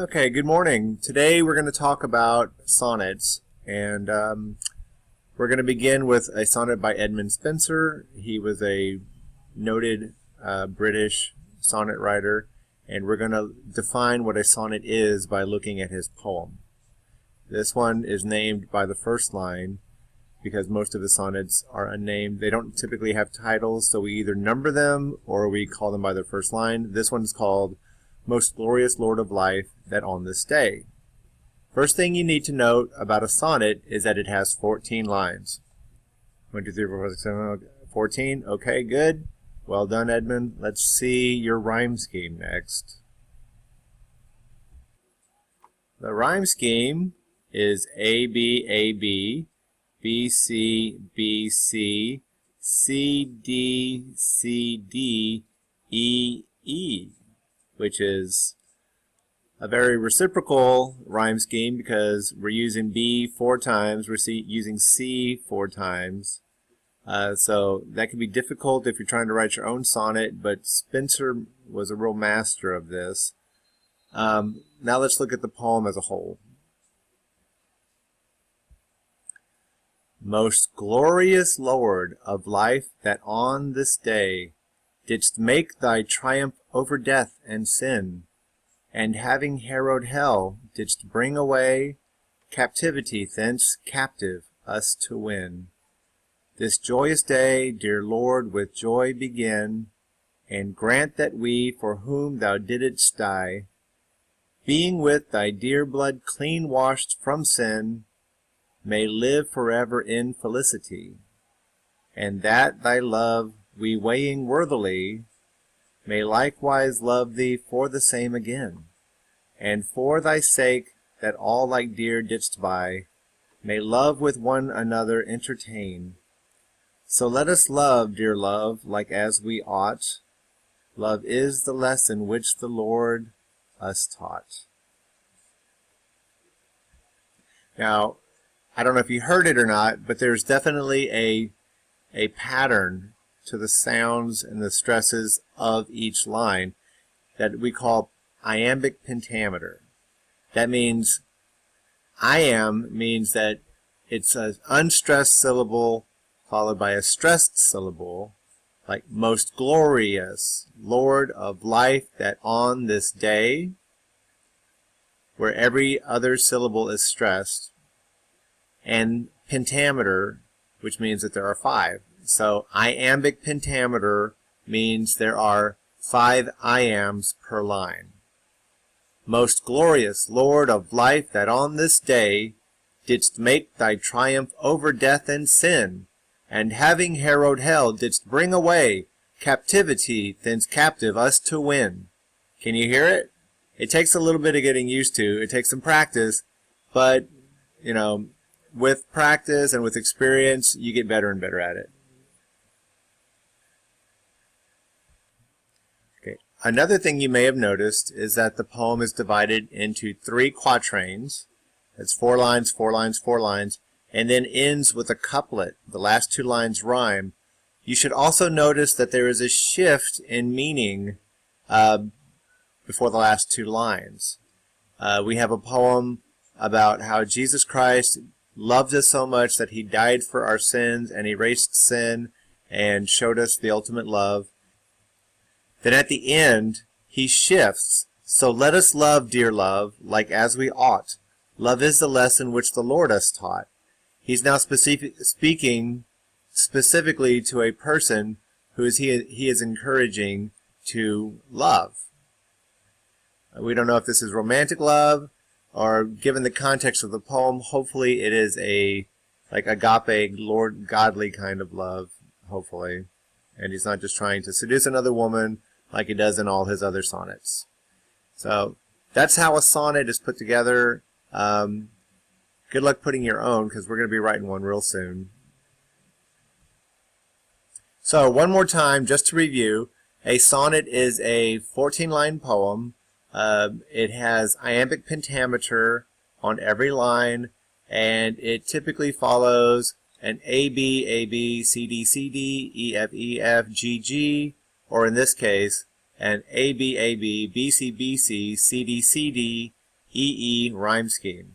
Okay, good morning. Today we're going to talk about sonnets, and we're going to begin with a sonnet by Edmund Spenser. He was a noted British sonnet writer, and we're going to define what a sonnet is by looking at his poem. This one is named by the first line because most of the sonnets are unnamed. They don't typically have titles, so we either number them or we call them by their first line. This one's called Most Glorious Lord of Life, that on this day. First thing you need to note about a sonnet is that it has 14 lines. 1, 2, 3, 4, 5, 6, 7, 14. Okay, good. Well done, Edmund. Let's see your rhyme scheme next. The rhyme scheme is A, B, A, B, B, C, B, C, C, D, C, D, E, E, which is a very reciprocal rhyme scheme because we're using B 4 times, we're using C 4 times. So that can be difficult if you're trying to write your own sonnet, but Spenser was a real master of this. Now let's look at the poem as a whole. Most glorious Lord of life, that on this day didst make thy triumph over death and sin, and having harrowed hell, didst bring away captivity thence captive us to win. This joyous day, dear Lord, with joy begin, and grant that we, for whom thou didst die, being with thy dear blood clean washed from sin, may live forever in felicity, and that thy love we weighing worthily, may likewise love thee for the same again, and for thy sake that all like dear didst buy, may love with one another entertain. So let us love, dear love, like as we ought. Love is the lesson which the Lord us taught. Now, I don't know if you heard it or not, but there's definitely a pattern to the sounds and the stresses of each line that we call iambic pentameter. That means iamb means that it's an unstressed syllable followed by a stressed syllable, like most glorious Lord of life, that on this day, where every other syllable is stressed, and pentameter, which means that there are 5. So iambic pentameter means there are 5 iambs per line. Most glorious Lord of life, that on this day didst make thy triumph over death and sin, and having harrowed hell, didst bring away captivity thence captive us to win. Can you hear it? It takes a little bit of getting used to. It takes some practice, but, you know, with practice and with experience, you get better and better at it. Okay. Another thing you may have noticed is that the poem is divided into 3 quatrains. That's 4 lines, 4 lines, 4 lines, and then ends with a couplet. The last 2 lines rhyme. You should also notice that there is a shift in meaning before the last 2 lines. We have a poem about how Jesus Christ loved us so much that he died for our sins and erased sin and showed us the ultimate love. Then at the end, he shifts. So let us love, dear love, like as we ought. Love is the lesson which the Lord us taught. He's now speaking specifically to a person who he is encouraging to love. We don't know if this is romantic love, or given the context of the poem, hopefully it is a like agape, Lord godly kind of love, hopefully. And he's not just trying to seduce another woman like he does in all his other sonnets. So that's how a sonnet is put together. Good luck putting your own, because we're going to be writing one real soon. So one more time, just to review, a sonnet is a 14-line poem. It has iambic pentameter on every line, and it typically follows an A, B, A, B, C, D, C, D, E, F, E, F, G, G, or in this case, an A, B, A, B, B, C, B, C, C, D, C, D, E-E rhyme scheme.